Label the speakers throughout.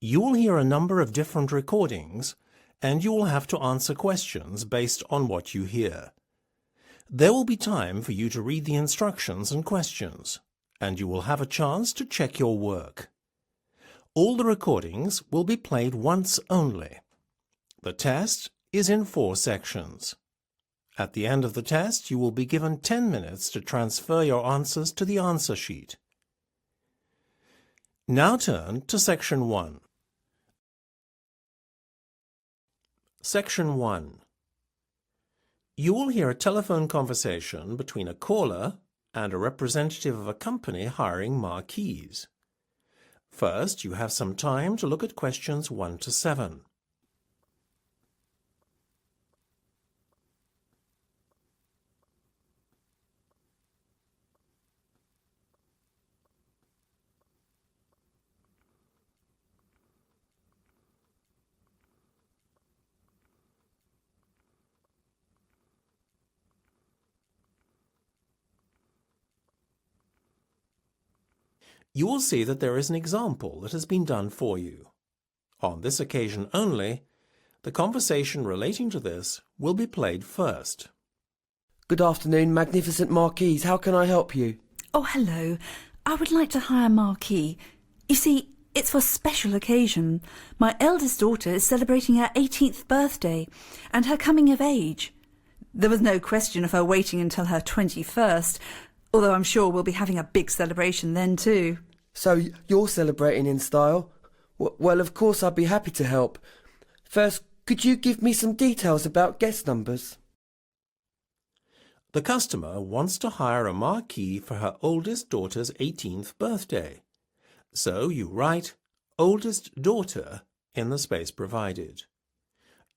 Speaker 1: You will hear a number of different recordings, and you will have to answer questions based on what you hear. There will be time for you to read the instructions and questions, and you will have a chance to check your work. All the recordings will be played once only. The test is in 4 sections. At the end of the test, you will be given 10 minutes to transfer your answers to the answer sheet. Now turn to Section 1. Section 1. You will hear a telephone conversation between a caller and a representative of a company hiring marquees. First, you have some time to look at questions 1 to 7. You will see that there is an example that has been done for you. On this occasion only, the conversation relating to this will be played first.
Speaker 2: Good afternoon, Magnificent Marquees. How can I help you?
Speaker 3: Oh, hello. I would like to hire a marquee. You see, it's for a special occasion. My eldest daughter is celebrating her 18th birthday and her coming of age. There was no question of her waiting until her 21st, although I'm sure we'll be having a big celebration then too.
Speaker 2: So you're celebrating in style? Well, of course I'd be happy to help. First, could you give me some details about guest numbers?
Speaker 1: The customer wants to hire a marquee for her oldest daughter's 18th birthday. So you write oldest daughter in the space provided.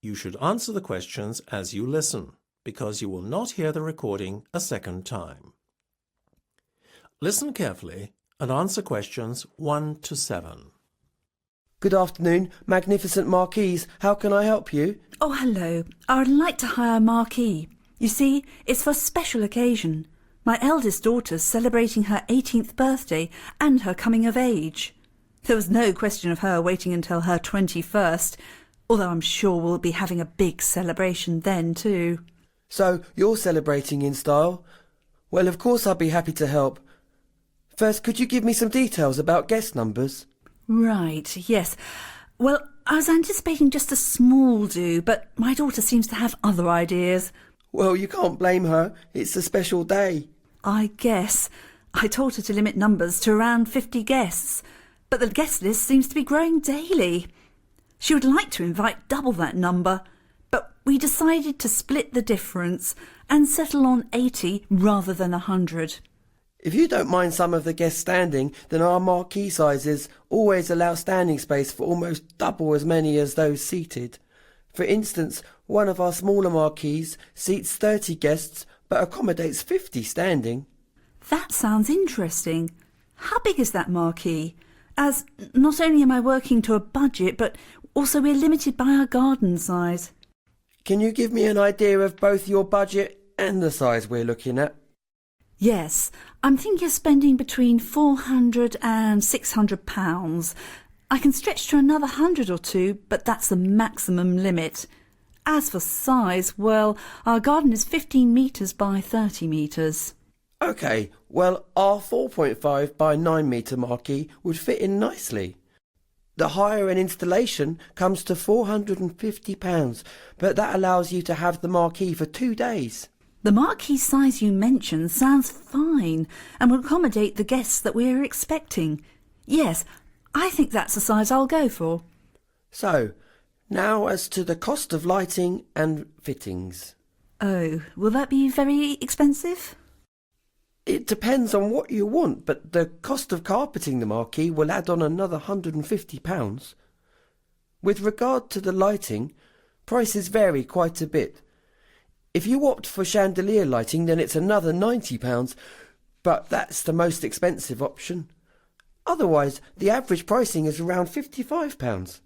Speaker 1: You should answer the questions as you listen, because you will not hear the recording a second time. Listen carefully and answer questions 1 to 7.
Speaker 2: Good afternoon, Magnificent Marquees. How can I help you?
Speaker 3: Oh, hello. I would like to hire a marquee. You see, it's for a special occasion. My eldest daughter's celebrating her 18th birthday and her coming of age. There was no question of her waiting until her 21st, although I'm sure we'll be having a big celebration then too.
Speaker 2: So you're celebrating in style? Well, of course I'd be happy to help. First, could you give me some details about guest numbers?
Speaker 3: Right, yes. Well, I was anticipating just a small do, but my daughter seems to have other ideas.
Speaker 2: Well, you can't blame her. It's a special day.
Speaker 3: I guess. I told her to limit numbers to around 50 guests, but the guest list seems to be growing daily. She would like to invite double that number, but we decided to split the difference and settle on 80 rather than 100.
Speaker 2: If you don't mind some of the guests standing, then our marquee sizes always allow standing space for almost double as many as those seated. For instance, one of our smaller marquees seats 30 guests but accommodates 50 standing.
Speaker 3: That sounds interesting. How big is that marquee? As not only am I working to a budget, but also we're limited by our garden size.
Speaker 2: Can you give me an idea of both your budget and the size we're looking at?
Speaker 3: Yes, I'm thinking of spending between £400 and £600. I can stretch to another 100 or two, but that's the maximum limit. As for size, well, our garden is 15 metres by 30 metres.
Speaker 2: OK, well, our 4.5 by 9 metre marquee would fit in nicely. The hire and installation comes to £450, but that allows you to have the marquee for 2 days.
Speaker 3: The marquee size you mentioned sounds fine and will accommodate the guests that we are expecting. Yes, I think that's the size I'll go for.
Speaker 2: So, now as to the cost of lighting and fittings.
Speaker 3: Oh, will that be very expensive?
Speaker 2: It depends on what you want, but the cost of carpeting the marquee will add on another £150. With regard to the lighting, prices vary quite a bit. If you opt for chandelier lighting, then it's another £90, but that's the most expensive option. Otherwise, the average pricing is around £55.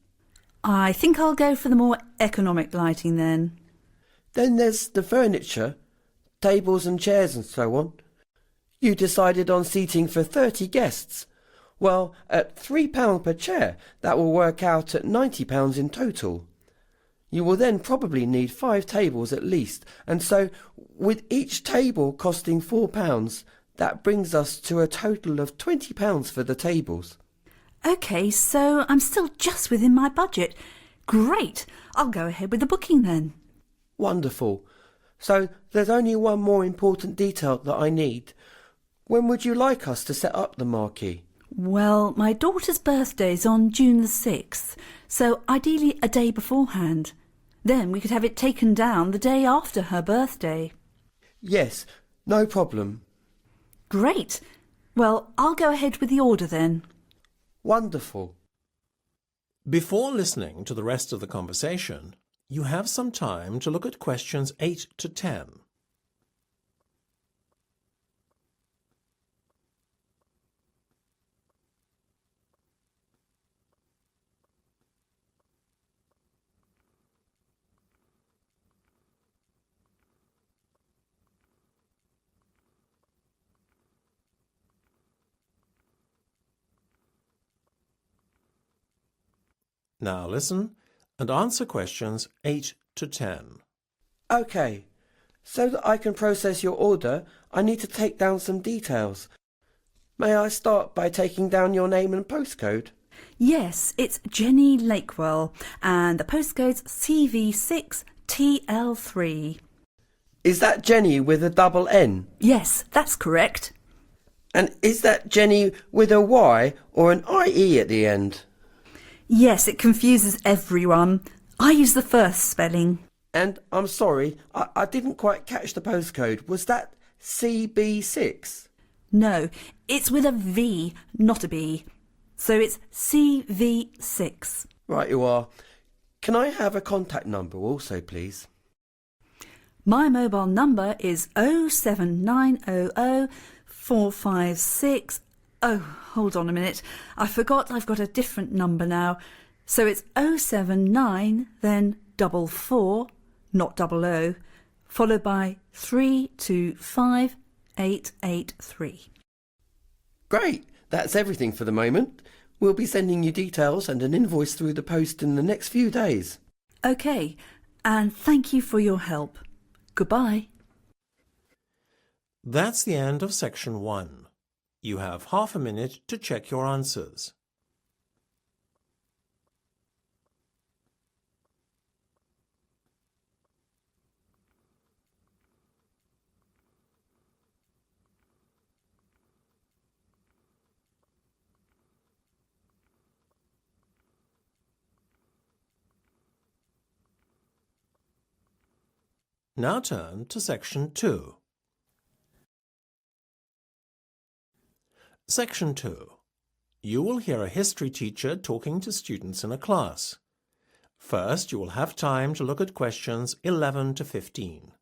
Speaker 3: I think I'll go for the more economic lighting then.
Speaker 2: Then there's the furniture, tables and chairs and so on. You decided on seating for 30 guests. Well, at £3 per chair, that will work out at £90 in total. You will then probably need 5 tables at least, and so, with each table costing £4, that brings us to a total of £20 for the tables.
Speaker 3: OK, so I'm still just within my budget. Great! I'll go ahead with the booking then.
Speaker 2: Wonderful. So there's only one more important detail that I need. When would you like us to set up the marquee?
Speaker 3: Well, my daughter's birthday's on June the 6th, so ideally a day beforehand. Then we could have it taken down the day after her birthday.
Speaker 2: Yes, no problem.
Speaker 3: Great! Well, I'll go ahead with the order then.
Speaker 2: Wonderful.
Speaker 1: Before listening to the rest of the conversation, you have some time to look at questions 8 to 10. Now listen and answer questions 8 to 10.
Speaker 2: OK. So that I can process your order, I need to take down some details. May I start by taking down your name and postcode?
Speaker 3: Yes, it's Jenny Lakewell, and the postcode's CV6TL3.
Speaker 2: Is that Jenny with a double N?
Speaker 3: Yes, that's correct.
Speaker 2: And is that Jenny with a Y or an IE at the end?
Speaker 3: Yes, it confuses everyone. I use the first spelling.
Speaker 2: And I'm sorry, I didn't quite catch the postcode. Was that CB6?
Speaker 3: No, it's with a V, not a B. So it's CV6.
Speaker 2: Right you are. Can I have a contact number also, please?
Speaker 3: My mobile number is 07900 456. Oh, hold on a minute. I forgot I've got a different number now. So it's 079, then 44, not 00, followed by 325883.
Speaker 2: Great. That's everything for the moment. We'll be sending you details and an invoice through the post in the next few days.
Speaker 3: OK, and thank you for your help. Goodbye.
Speaker 1: That's the end of section 1. You have half a minute to check your answers. Now turn to section 2. Section 2. You will hear a history teacher talking to students in a class. First, you will have time to look at questions 11 to 15.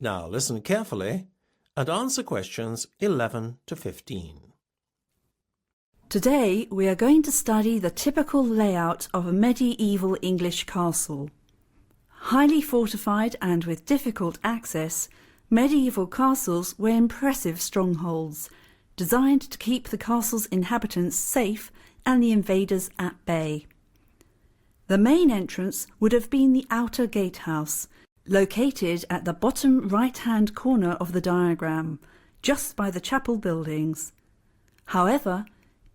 Speaker 1: Now listen carefully and answer questions 11 to 15.
Speaker 3: Today we are going to study the typical layout of a medieval English castle. Highly fortified and with difficult access, medieval castles were impressive strongholds, designed to keep the castle's inhabitants safe and the invaders at bay. The main entrance would have been the outer gatehouse, located at the bottom right-hand corner of the diagram, just by the chapel buildings. However,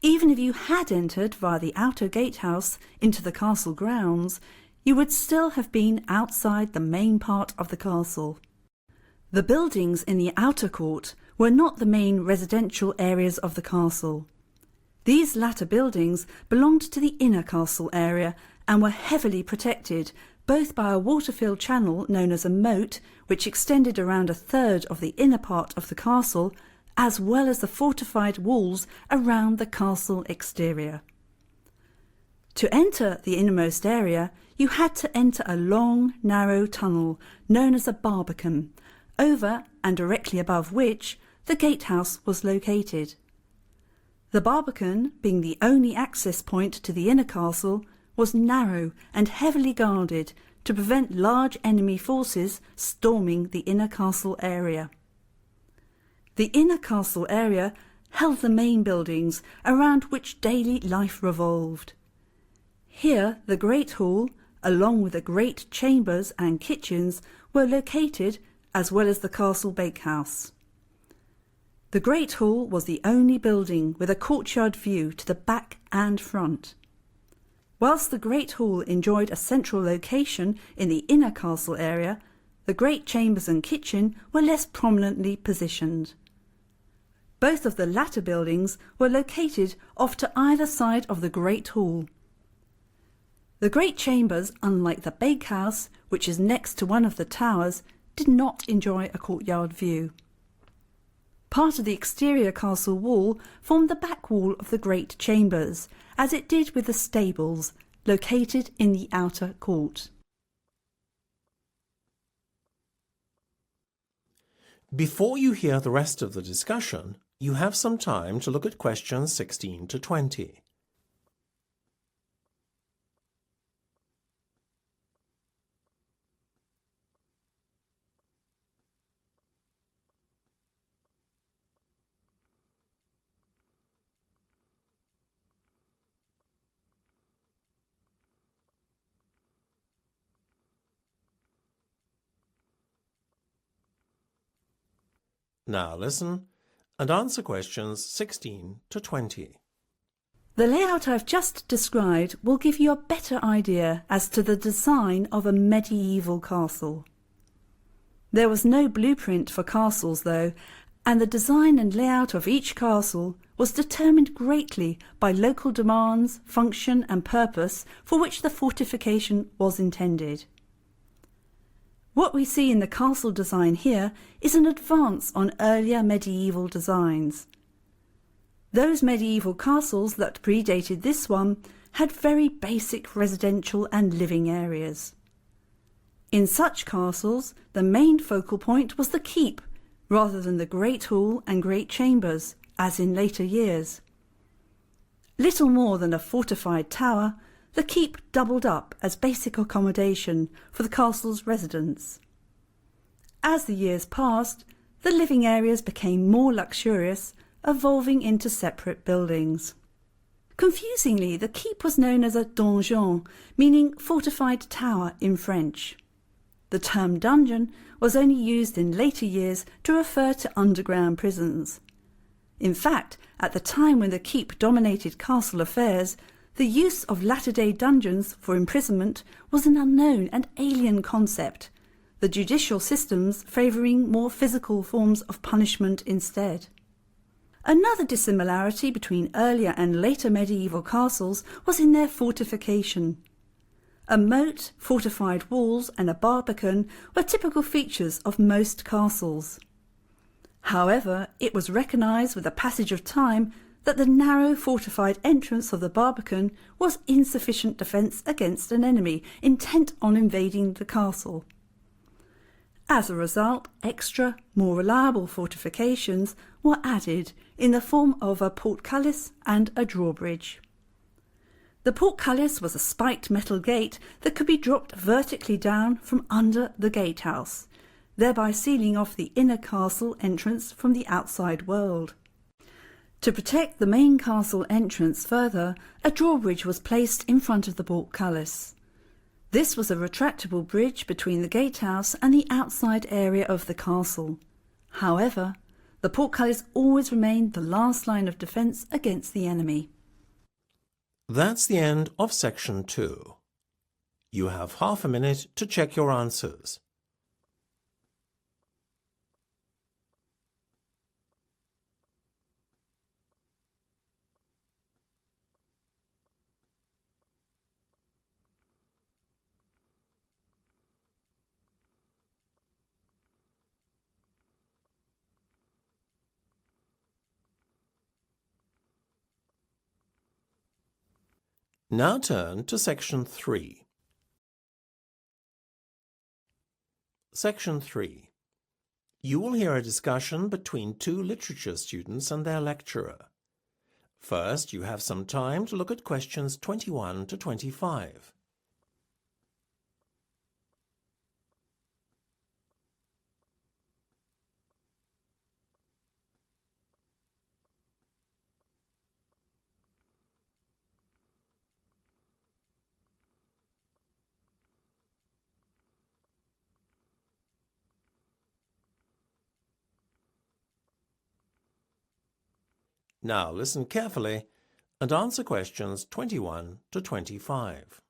Speaker 3: even if you had entered via the outer gatehouse into the castle grounds, you would still have been outside the main part of the castle. The buildings in the outer court were not the main residential areas of the castle. These latter buildings belonged to the inner castle area and were heavily protected both by a water-filled channel known as a moat, which extended around a third of the inner part of the castle, as well as the fortified walls around the castle exterior. To enter the innermost area, you had to enter a long, narrow tunnel known as a barbican, over and directly above which the gatehouse was located. The barbican, being the only access point to the inner castle, was narrow and heavily guarded to prevent large enemy forces storming the inner castle area. The inner castle area held the main buildings around which daily life revolved. Here the Great Hall, along with the great chambers and kitchens, were located, as well as the castle bakehouse. The Great Hall was the only building with a courtyard view to the back and front. Whilst the Great Hall enjoyed a central location in the inner castle area, the great chambers and kitchen were less prominently positioned. Both of the latter buildings were located off to either side of the Great Hall. The great chambers, unlike the bakehouse, which is next to one of the towers, did not enjoy a courtyard view. Part of the exterior castle wall formed the back wall of the great chambers, as it did with the stables, located in the outer court.
Speaker 1: Before you hear the rest of the discussion, you have some time to look at questions 16 to 20. Now listen and answer questions 16 to 20.
Speaker 3: The layout I've just described will give you a better idea as to the design of a medieval castle. There was no blueprint for castles though, and the design and layout of each castle was determined greatly by local demands, function and purpose for which the fortification was intended. What we see in the castle design here is an advance on earlier medieval designs. Those medieval castles that predated this one had very basic residential and living areas. In such castles, the main focal point was the keep, rather than the great hall and great chambers, as in later years. Little more than a fortified tower, the keep doubled up as basic accommodation for the castle's residents. As the years passed, the living areas became more luxurious, evolving into separate buildings. Confusingly, the keep was known as a donjon, meaning fortified tower in French. The term dungeon was only used in later years to refer to underground prisons. In fact, at the time when the keep dominated castle affairs, the use of latter-day dungeons for imprisonment was an unknown and alien concept, the judicial systems favouring more physical forms of punishment instead. Another dissimilarity between earlier and later medieval castles was in their fortification. A moat, fortified walls and a barbican were typical features of most castles. However, it was recognised with the passage of time that the narrow fortified entrance of the barbican was insufficient defence against an enemy intent on invading the castle. As a result, extra, more reliable fortifications were added in the form of a portcullis and a drawbridge. The portcullis was a spiked metal gate that could be dropped vertically down from under the gatehouse, thereby sealing off the inner castle entrance from the outside world. To protect the main castle entrance further, a drawbridge was placed in front of the portcullis. This was a retractable bridge between the gatehouse and the outside area of the castle. However, the portcullis always remained the last line of defence against the enemy.
Speaker 1: That's the end of section 2. You have half a minute to check your answers. Now turn to Section 3. Section 3. You will hear a discussion between two literature students and their lecturer. First, you have some time to look at questions 21 to 25. Now listen carefully and answer questions 21 to 25.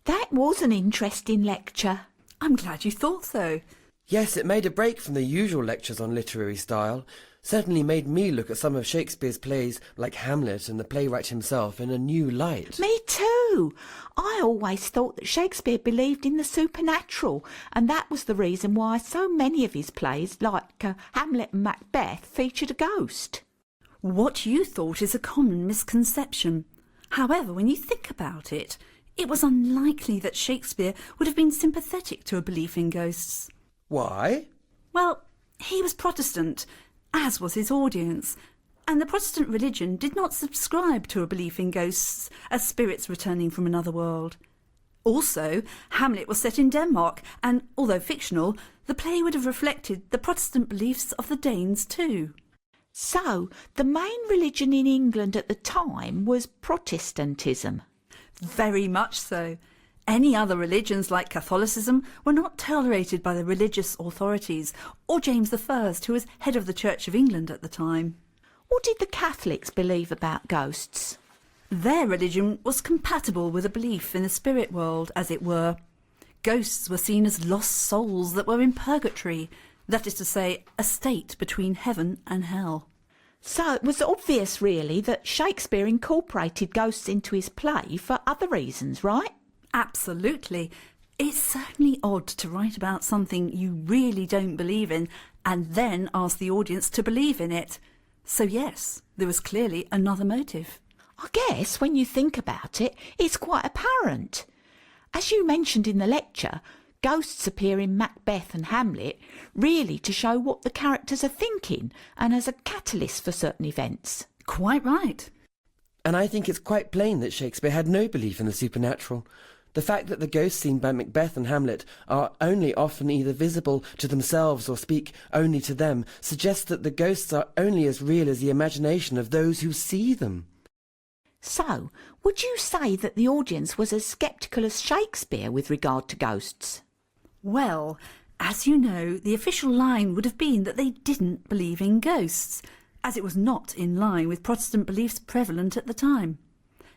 Speaker 4: That was an interesting lecture.
Speaker 3: I'm glad you thought so.
Speaker 2: Yes, it made a break from the usual lectures on literary style. Certainly made me look at some of Shakespeare's plays like Hamlet and the playwright himself in a new light.
Speaker 4: Me too. I always thought that Shakespeare believed in the supernatural, and that was the reason why so many of his plays, like Hamlet and Macbeth, featured a ghost.
Speaker 3: What you thought is a common misconception. However, when you think about it, it was unlikely that Shakespeare would have been sympathetic to a belief in ghosts.
Speaker 2: Why?
Speaker 3: Well, he was Protestant, as was his audience, and the Protestant religion did not subscribe to a belief in ghosts as spirits returning from another world. Also, Hamlet was set in Denmark, and although fictional, the play would have reflected the Protestant beliefs of the Danes too.
Speaker 4: So, the main religion in England at the time was Protestantism.
Speaker 3: Very much so. Any other religions like Catholicism were not tolerated by the religious authorities or James I, who was head of the Church of England at the time.
Speaker 4: What did the Catholics believe about ghosts?
Speaker 3: Their religion was compatible with a belief in the spirit world, as it were. Ghosts were seen as lost souls that were in purgatory, that is to say, a state between heaven and hell.
Speaker 4: So it was obvious, really, that Shakespeare incorporated ghosts into his play for other reasons, right?
Speaker 3: Absolutely. It's certainly odd to write about something you really don't believe in and then ask the audience to believe in it. So yes, there was clearly another motive.
Speaker 4: I guess when you think about it, it's quite apparent. As you mentioned in the lecture, ghosts appear in Macbeth and Hamlet really to show what the characters are thinking and as a catalyst for certain events.
Speaker 3: Quite right.
Speaker 2: And I think it's quite plain that Shakespeare had no belief in the supernatural. The fact that the ghosts seen by Macbeth and Hamlet are only often either visible to themselves or speak only to them suggests that the ghosts are only as real as the imagination of those who see them.
Speaker 4: So, would you say that the audience was as sceptical as Shakespeare with regard to ghosts?
Speaker 3: Well, as you know, the official line would have been that they didn't believe in ghosts, as it was not in line with Protestant beliefs prevalent at the time.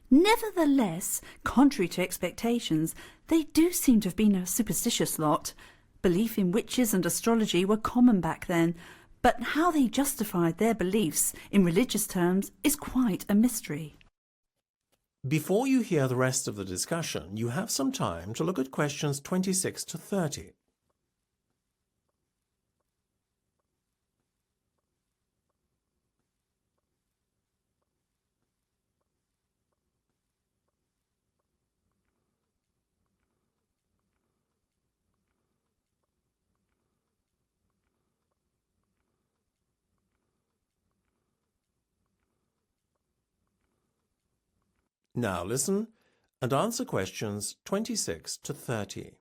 Speaker 3: Nevertheless, contrary to expectations, they do seem to have been a superstitious lot. Belief in witches and astrology were common back then, but how they justified their beliefs in religious terms is quite a mystery.
Speaker 1: Before you hear the rest of the discussion, you have some time to look at questions 26 to 30. Now listen and answer questions 26 to 30.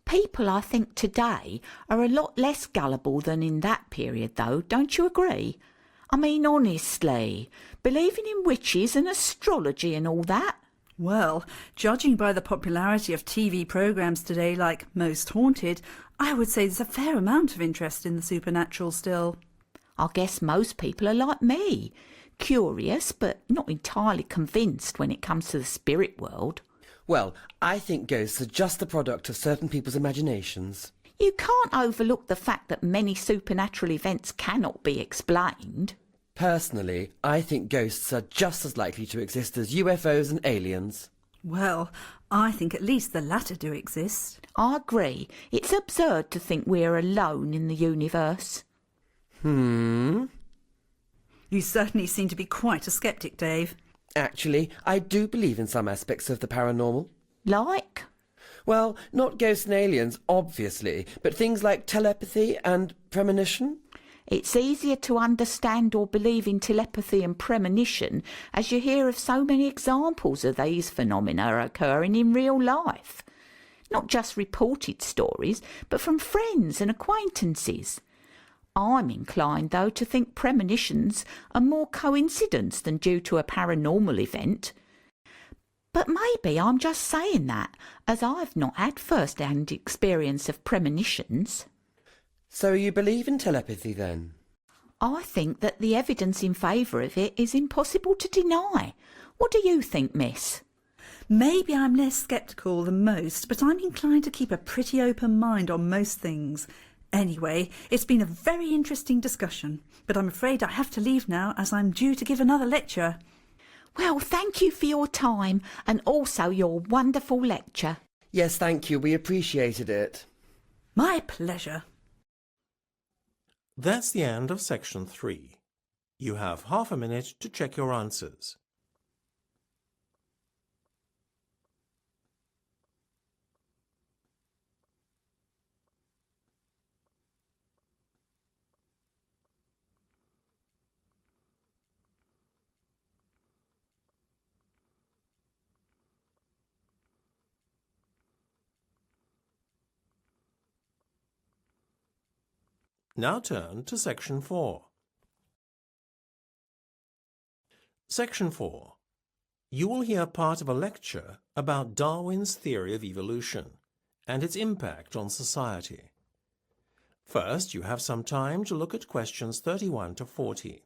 Speaker 4: People, I think, today are a lot less gullible than in that period, though, don't you agree? I mean, honestly, believing in witches and astrology and all that?
Speaker 3: Well, judging by the popularity of TV programmes today like Most Haunted, I would say there's a fair amount of interest in the supernatural still.
Speaker 4: I guess most people are like me. Curious, but not entirely convinced when it comes to the spirit world.
Speaker 2: Well, I think ghosts are just the product of certain people's imaginations.
Speaker 4: You can't overlook the fact that many supernatural events cannot be explained.
Speaker 2: Personally, I think ghosts are just as likely to exist as UFOs and aliens.
Speaker 3: Well, I think at least the latter do exist.
Speaker 4: I agree. It's absurd to think we're alone in the universe.
Speaker 3: You certainly seem to be quite a sceptic, Dave.
Speaker 2: Actually, I do believe in some aspects of the paranormal.
Speaker 4: Like?
Speaker 2: Well, not ghosts and aliens, obviously, but things like telepathy and premonition.
Speaker 4: It's easier to understand or believe in telepathy and premonition as you hear of so many examples of these phenomena occurring in real life. Not just reported stories, but from friends and acquaintances. I'm inclined, though, to think premonitions are more coincidence than due to a paranormal event. But maybe I'm just saying that, as I've not had first-hand experience of premonitions.
Speaker 2: So you believe in telepathy, then?
Speaker 4: I think that the evidence in favour of it is impossible to deny. What do you think, miss?
Speaker 3: Maybe I'm less sceptical than most, but I'm inclined to keep a pretty open mind on most things. Anyway, it's been a very interesting discussion, but I'm afraid I have to leave now as I'm due to give another lecture.
Speaker 4: Well, thank you for your time and also your wonderful lecture.
Speaker 2: Yes, thank you. We appreciated it.
Speaker 3: My pleasure.
Speaker 1: That's the end of section 3. You have half a minute to check your answers. Now turn to section 4. Section 4. You will hear part of a lecture about Darwin's theory of evolution and its impact on society. First, you have some time to look at questions 31 to 40.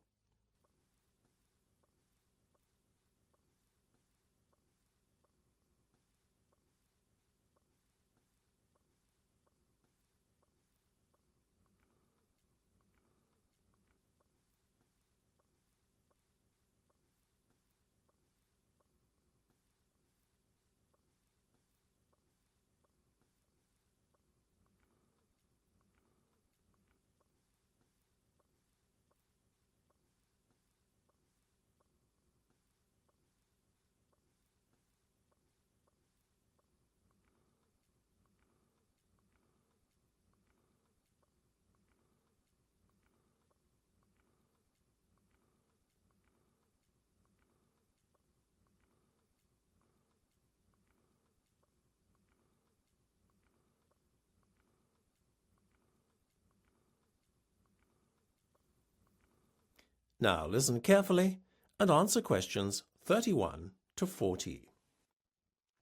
Speaker 1: Now listen carefully and answer questions 31 to 40.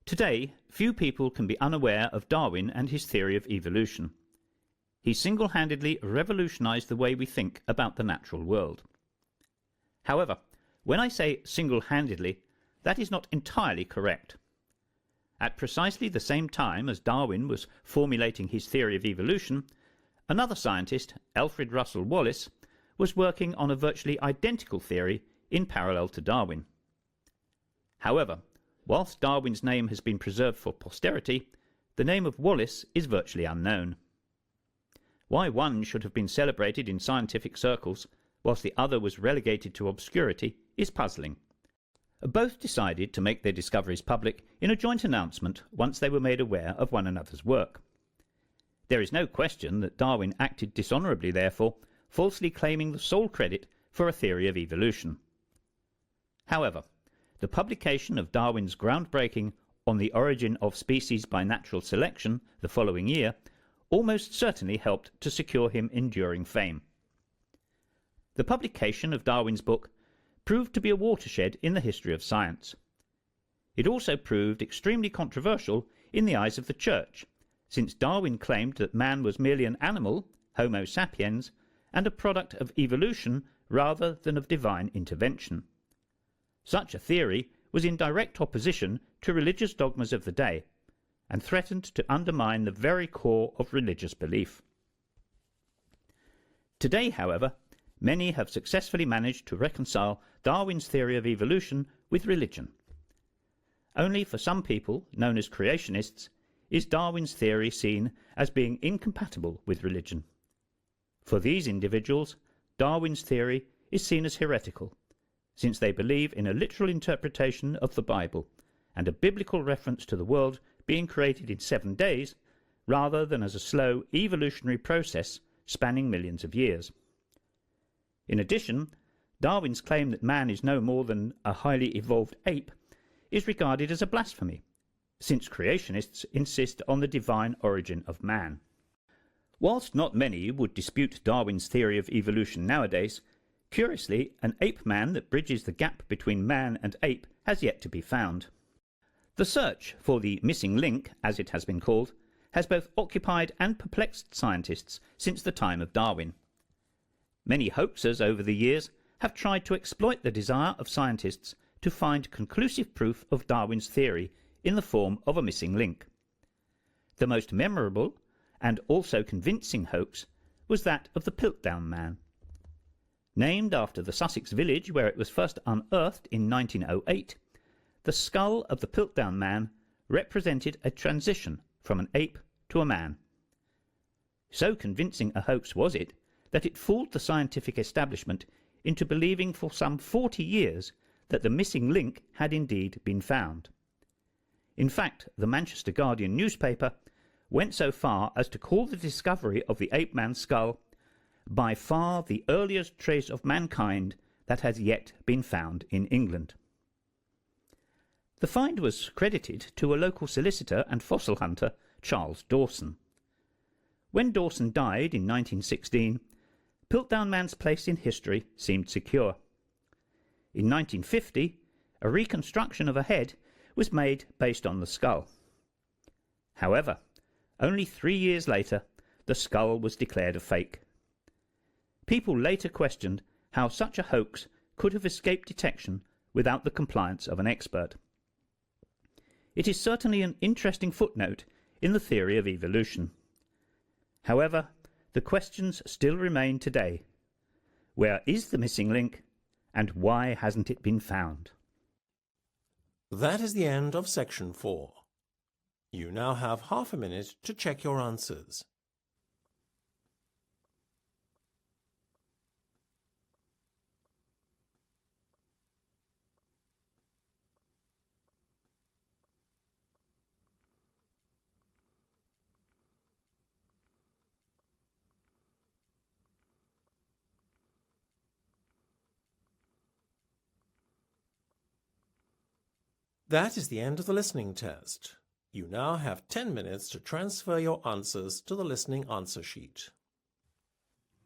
Speaker 5: Today, few people can be unaware of Darwin and his theory of evolution. He single-handedly revolutionized the way we think about the natural world. However, when I say single-handedly, that is not entirely correct. At precisely the same time as Darwin was formulating his theory of evolution, another scientist, Alfred Russel Wallace, was working on a virtually identical theory in parallel to Darwin. However, whilst Darwin's name has been preserved for posterity, the name of Wallace is virtually unknown. Why one should have been celebrated in scientific circles whilst the other was relegated to obscurity is puzzling. Both decided to make their discoveries public in a joint announcement once they were made aware of one another's work. There is no question that Darwin acted dishonourably, therefore, falsely claiming the sole credit for a theory of evolution. However, the publication of Darwin's groundbreaking On the Origin of Species by Natural Selection the following year almost certainly helped to secure him enduring fame. The publication of Darwin's book proved to be a watershed in the history of science. It also proved extremely controversial in the eyes of the Church, since Darwin claimed that man was merely an animal, Homo sapiens, and a product of evolution rather than of divine intervention. Such a theory was in direct opposition to religious dogmas of the day, and threatened to undermine the very core of religious belief. Today, however, many have successfully managed to reconcile Darwin's theory of evolution with religion. Only for some people, known as creationists, is Darwin's theory seen as being incompatible with religion. For these individuals, Darwin's theory is seen as heretical, since they believe in a literal interpretation of the Bible and a biblical reference to the world being created in 7 days rather than as a slow evolutionary process spanning millions of years. In addition, Darwin's claim that man is no more than a highly evolved ape is regarded as a blasphemy, since creationists insist on the divine origin of man. Whilst not many would dispute Darwin's theory of evolution nowadays, curiously, an ape man that bridges the gap between man and ape has yet to be found. The search for the missing link, as it has been called, has both occupied and perplexed scientists since the time of Darwin. Many hoaxers over the years have tried to exploit the desire of scientists to find conclusive proof of Darwin's theory in the form of a missing link. The most memorable and also convincing hoax was that of the Piltdown Man. Named after the Sussex village where it was first unearthed in 1908, the skull of the Piltdown Man represented a transition from an ape to a man. So convincing a hoax was it that it fooled the scientific establishment into believing for some 40 years that the missing link had indeed been found. In fact, the Manchester Guardian newspaper went so far as to call the discovery of the ape-man skull by far the earliest trace of mankind that has yet been found in England. The find was credited to a local solicitor and fossil hunter, Charles Dawson. When Dawson died in 1916, Piltdown Man's place in history seemed secure. In 1950, a reconstruction of a head was made based on the skull. However, only 3 years later, the skull was declared a fake. People later questioned how such a hoax could have escaped detection without the compliance of an expert. It is certainly an interesting footnote in the theory of evolution. However, the questions still remain today. Where is the missing link, and why hasn't it been found?
Speaker 1: That is the end of section 4. You now have half a minute to check your answers. That is the end of the listening test. You now have 10 minutes to transfer your answers to the listening answer sheet.